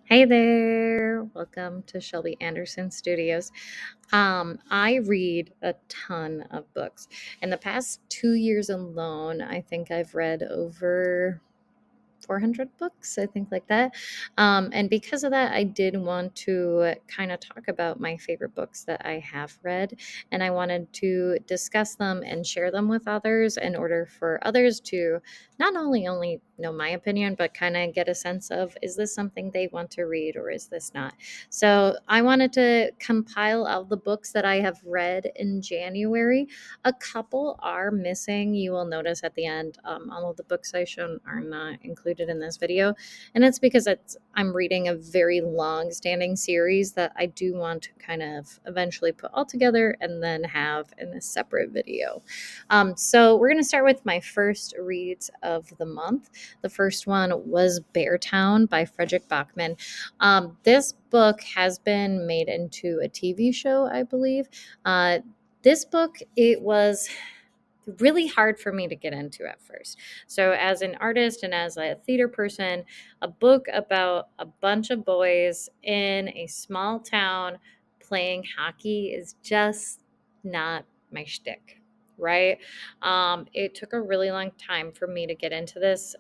Hey there, welcome to Shelby Anderson Studios. I read a ton of books. In the past 2 years alone, I think I've read over 400 books, I think, like that. And because of that, I did want to kind of talk about my favorite books that I have read. And I wanted to discuss them and share them with others in order for others to not only know my opinion, but kind of get a sense of, is this something they want to read or is this not? So I wanted to compile all the books that I have read in January. A couple are missing. You will notice at the end, all of the books I shown are not included in this video. And it's because I'm reading a very long standing series that I do want to kind of eventually put all together and then have in a separate video. So we're going to start with my first reads of the month. The first one was Beartown by Frederick Bachman. This book has been made into a TV show, I believe. This book, it was really hard for me to get into at first. So, as an artist and as a theater person, a book about a bunch of boys in a small town playing hockey is just not my shtick, right? It took a really long time for me to get into this.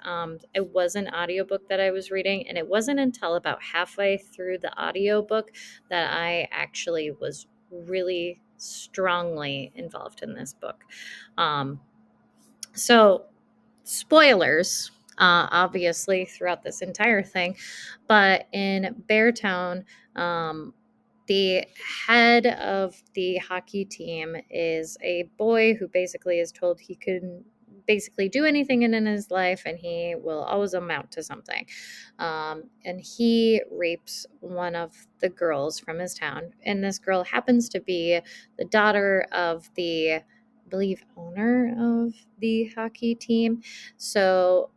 It was an audiobook that I was reading, and it wasn't until about halfway through the audiobook that I actually was really strongly involved in this book. Um, so, spoilers, obviously, throughout this entire thing, but in Beartown, um, the head of the hockey team is a boy who basically is told he can basically do anything in his life and he will always amount to something. And he rapes one of the girls from his town. And this girl happens to be the daughter of the, I believe, owner of the hockey team. So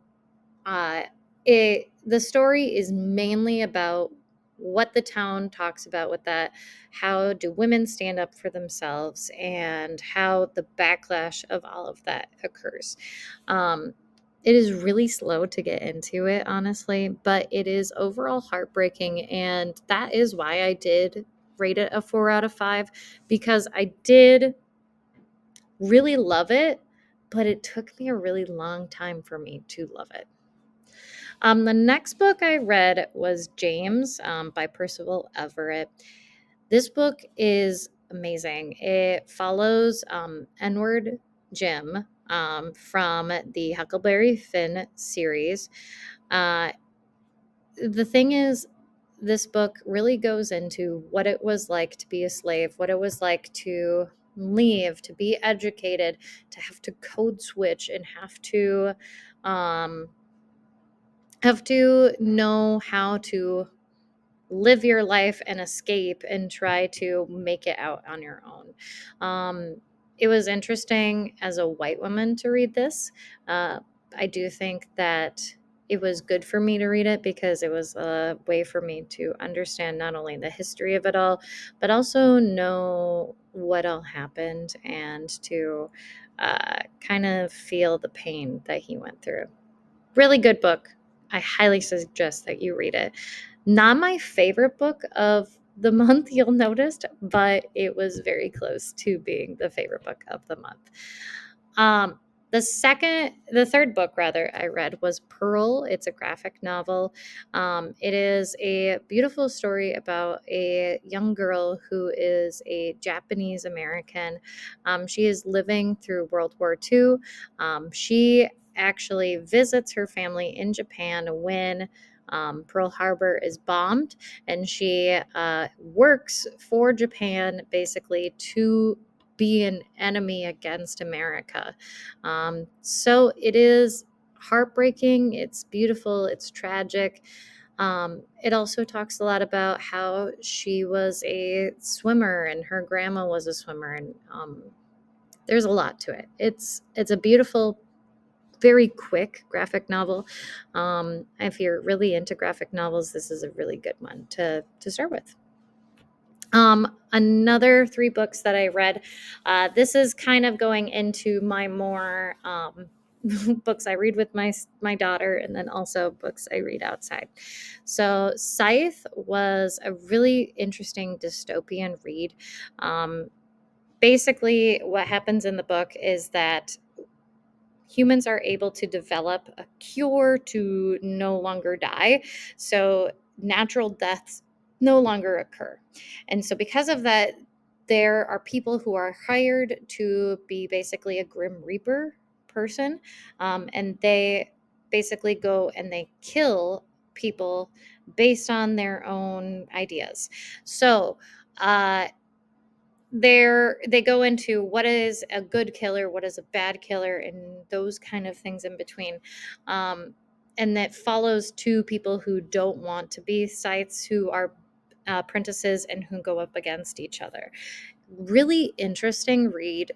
uh, the story is mainly about what the town talks about with that. How do women stand up for themselves, and how the backlash of all of that occurs. Um, it is really slow to get into it, honestly, but it is overall heartbreaking, and that is why I did rate it a 4 out of 5, because I did really love it, but it took me a really long time for me to love it. The next book I read was James by Percival Everett. This book is amazing. It follows Edward Jim from the Huckleberry Finn series. Uh, the thing is, this book really goes into what it was like to be a slave, what it was like to leave, to be educated, to have to code switch, and um, have to know how to live your life and escape and try to make it out on your own. It was interesting as a white woman to read this. Uh, I do think that it was good for me to read it because it was a way for me to understand not only the history of it all, but also know what all happened and to kind of feel the pain that he went through. Really good book. I highly suggest that you read it. Not my favorite book of the month, you'll notice, but it was very close to being the favorite book of the month. Um, the third book rather, I read was Pearl. It's a graphic novel. It is a beautiful story about a young girl who is a Japanese American. She is living through World War II. She actually visits her family in Japan when Pearl Harbor is bombed, and she works for Japan basically to be an enemy against America. So it is heartbreaking, it's beautiful, it's tragic. It also talks a lot about how she was a swimmer and her grandma was a swimmer, and there's a lot to it. It's a beautiful, very quick graphic novel. If you're really into graphic novels, this is a really good one to start with. Another three books that I read. This is kind of going into my more books I read with my daughter, and then also books I read outside. So Scythe was a really interesting dystopian read. Um, Basically, what happens in the book is that humans are able to develop a cure to no longer die. So natural deaths no longer occur. And so, because of that, there are people who are hired to be basically a Grim Reaper person. And they basically go and they kill people based on their own ideas. So, uh, they go into what is a good killer, what is a bad killer, and those kind of things in between. And that follows two people who don't want to be scythes, who are apprentices, and who go up against each other. Really interesting read.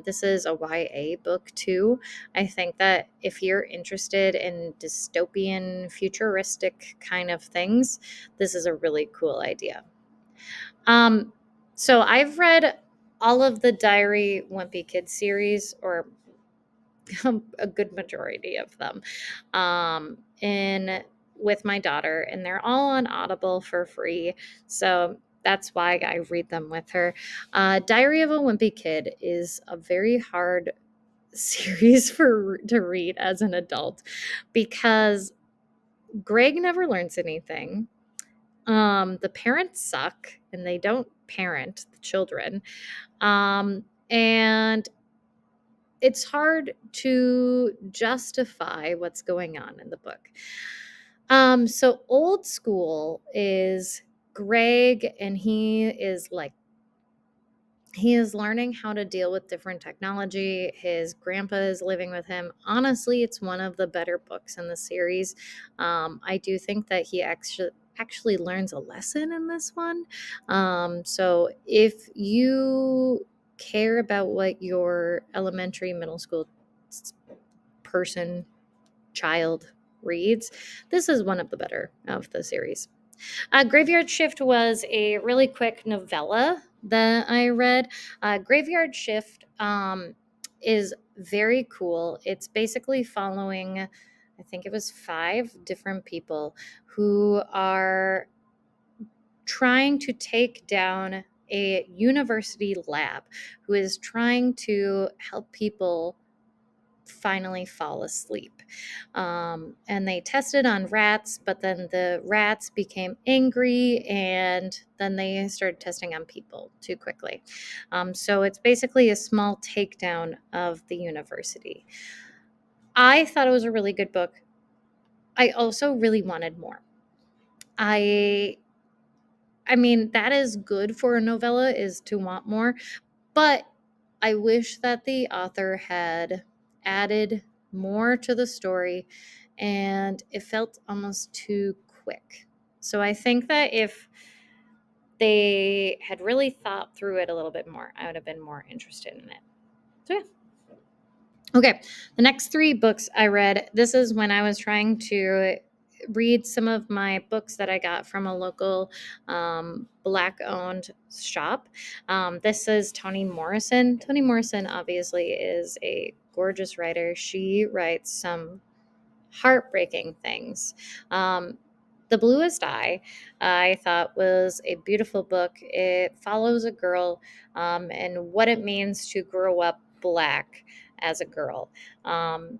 This is a YA book too. I think that if you're interested in dystopian, futuristic kind of things, this is a really cool idea. Um, so I've read all of the Diary Wimpy Kids series, or a good majority of them, in with my daughter, and they're all on Audible for free. So that's why I read them with her. Diary of a Wimpy Kid is a very hard series for to read as an adult because Greg never learns anything. The parents suck and they don't parent the children. And it's hard to justify what's going on in the book. So old school is Greg, and he is learning how to deal with different technology. His grandpa is living with him. Honestly, it's one of the better books in the series. I do think that he actually learns a lesson in this one. So if you care about what your elementary, middle school person, child reads, this is one of the better of the series. Graveyard Shift was a really quick novella that I read. Graveyard Shift is very cool. It's basically following, I think it was 5 different people who are trying to take down a university lab, who is trying to help people finally fall asleep. And they tested on rats, but then the rats became angry, and then they started testing on people too quickly. So it's basically a small takedown of the university. I thought it was a really good book. I also really wanted more. I I mean, that is good for a novella, is to want more, but I wish that the author had added more to the story, and it felt almost too quick. So I think that if they had really thought through it a little bit more, I would have been more interested in it. So yeah. Okay, the next 3 books I read, this is when I was trying to read some of my books that I got from a local Black owned shop. This is Toni Morrison. Toni Morrison obviously is a gorgeous writer. She writes some heartbreaking things. The Bluest Eye, I thought, was a beautiful book. It follows a girl and what it means to grow up Black as a girl. Um,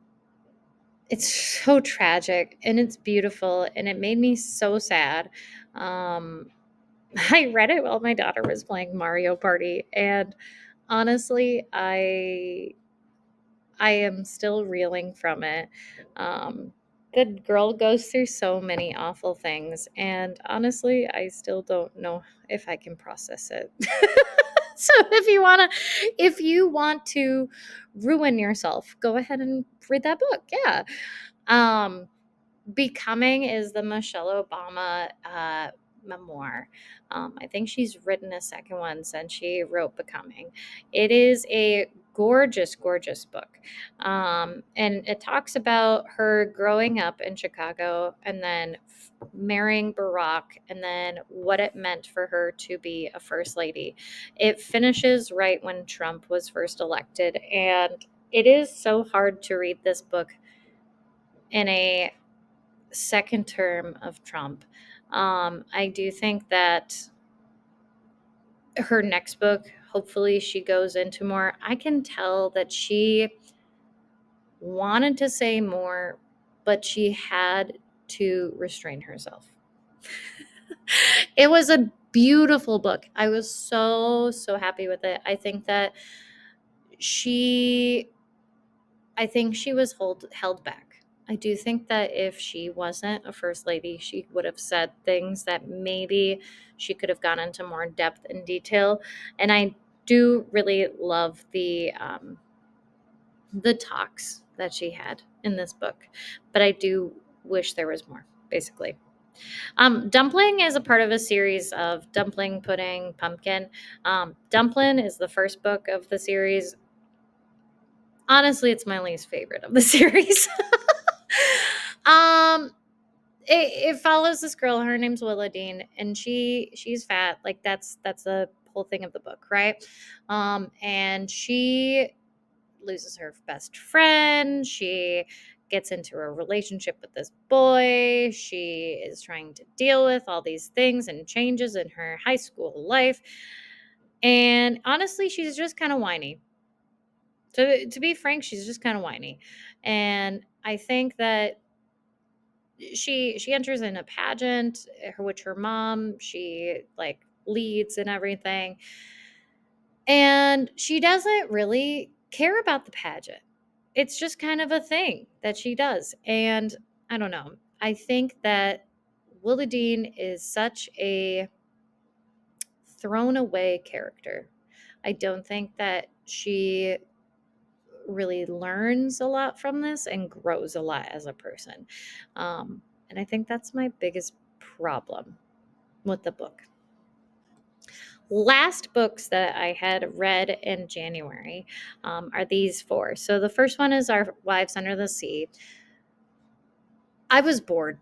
it's so tragic and it's beautiful, and it made me so sad. Um, I read it while my daughter was playing Mario Party, and honestly, I am still reeling from it. Um, the girl goes through so many awful things, and honestly, I still don't know if I can process it. So if you want to ruin yourself, go ahead and read that book. Yeah. Um, Becoming is the Michelle Obama memoir. I think she's written a second one since she wrote Becoming. It is a gorgeous, gorgeous book. And it talks about her growing up in Chicago and then marrying Barack, and then what it meant for her to be a first lady. It finishes right when Trump was first elected, and it is so hard to read this book in a second term of Trump. I do think that her next book, hopefully, she goes into more. I can tell that she wanted to say more, but she had to restrain herself. It was a beautiful book. I was so happy with it. She I think she was held back. I do think that if she wasn't a first lady, she would have said things that maybe she could have gone into more depth and detail. And I do really love the talks that she had in this book, but I do wish there was more. Basically, Dumpling is a part of a series of Dumpling, Pudding, Pumpkin. Dumpling is the first book of the series. Honestly, it's my least favorite of the series. um, it follows this girl. Her name's Willowdean, and she's fat. Like that's the whole thing of the book, right? And she loses her best friend. She gets into a relationship with this boy. She is trying to deal with all these things and changes in her high school life. And honestly, she's just kind of whiny. To be frank, she's just kind of whiny. And I think that she enters in a pageant, which her mom, she like leads and everything. And she doesn't really care about the pageant. It's just kind of a thing that she does. And I don't know. I think that Willa Dean is such a thrown away character. I don't think that she really learns a lot from this and grows a lot as a person. And I think that's my biggest problem with the book. Last books that I had read in January are these four. So the first one is Our Wives Under the Sea. I was bored.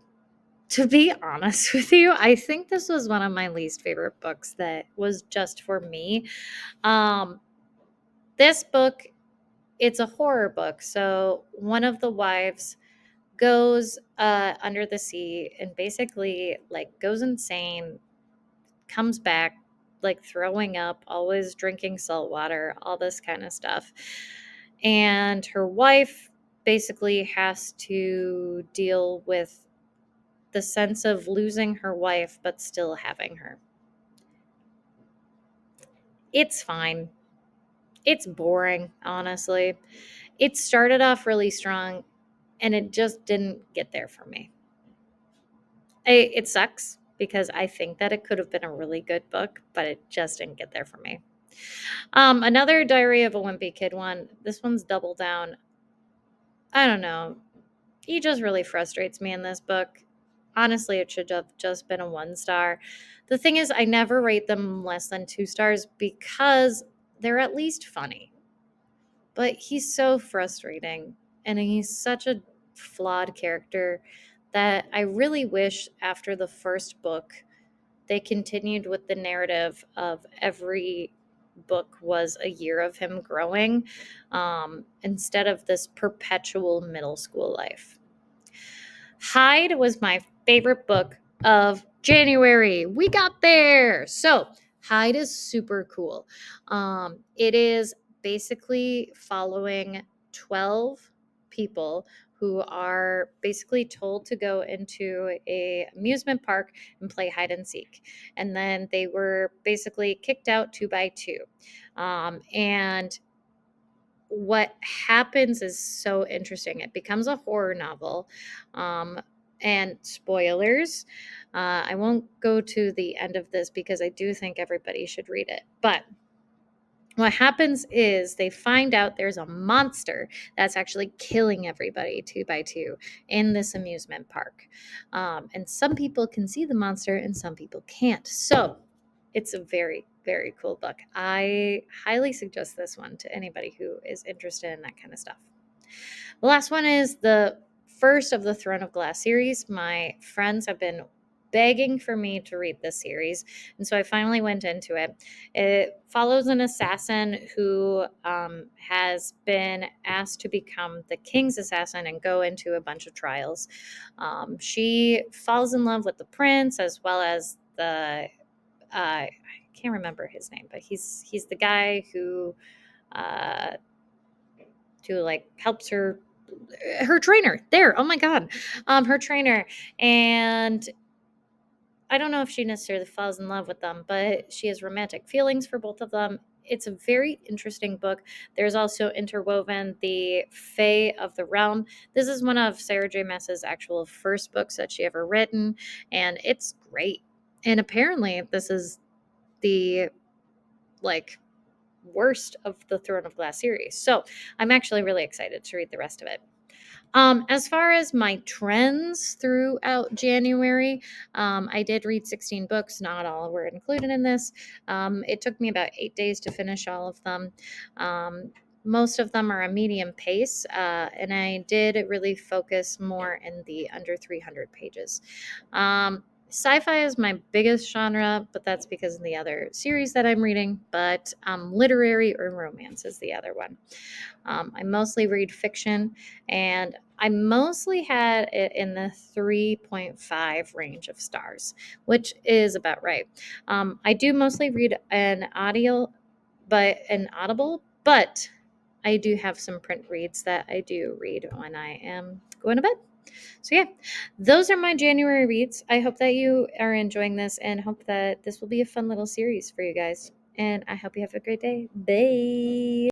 To be honest with you, I think this was one of my least favorite books that was just for me. Um, this book, it's a horror book. So one of the wives goes under the sea and basically like goes insane, comes back like throwing up, always drinking salt water, all this kind of stuff. And her wife basically has to deal with the sense of losing her wife but still having her. It's fine. It's boring, honestly. It started off really strong and it just didn't get there for me. It sucks because I think that it could have been a really good book, but it just didn't get there for me. Another Diary of a Wimpy Kid one. This one's Double Down. I don't know. He just really frustrates me in this book. Honestly, it should have just been a 1 star. The thing is, I never rate them less than 2 stars because they're at least funny. But he's so frustrating and he's such a flawed character that I really wish after the first book they continued with the narrative of every book was a year of him growing instead of this perpetual middle school life. Hyde was my favorite book of January. We got there. So, Hyde is super cool. It is basically following 12 people who are basically told to go into a amusement park and play hide and seek. And then they were basically kicked out 2 by 2. And what happens is so interesting. It becomes a horror novel. Um, and spoilers, I won't go to the end of this because I do think everybody should read it. But what happens is they find out there's a monster that's actually killing everybody 2 by 2 in this amusement park. And some people can see the monster and some people can't. So it's a very cool book. I highly suggest this one to anybody who is interested in that kind of stuff. The last one is the first of the Throne of Glass series. My friends have been begging for me to read this series, and so I finally went into it. It follows an assassin who has been asked to become the king's assassin and go into a bunch of trials. She falls in love with the prince as well as the I can't remember his name, but he's the guy uh, who like helps her trainer there. Oh my god, her trainer. And I don't know if she necessarily falls in love with them, but she has romantic feelings for both of them. It's a very interesting book. There's also interwoven the Fae of the Realm. This is one of Sarah J. Maas's actual first books that she ever written, and it's great. And apparently, this is the like worst of the Throne of Glass series. So I'm actually really excited to read the rest of it. As far as my trends throughout January, I did read 16 books. Not all were included in this. It took me about 8 days to finish all of them. Um, most of them are a medium pace, and I did really focus more in the under 300 pages. Sci-fi is my biggest genre, but that's because of the other series that I'm reading. But literary or romance is the other one. I mostly read fiction, and I mostly had it in the 3.5 range of stars, which is about right. I do mostly read an audible, but I do have some print reads that I do read when I am going to bed. So yeah, those are my January reads. I hope that you are enjoying this and hope that this will be a fun little series for you guys. And I hope you have a great day. Bye.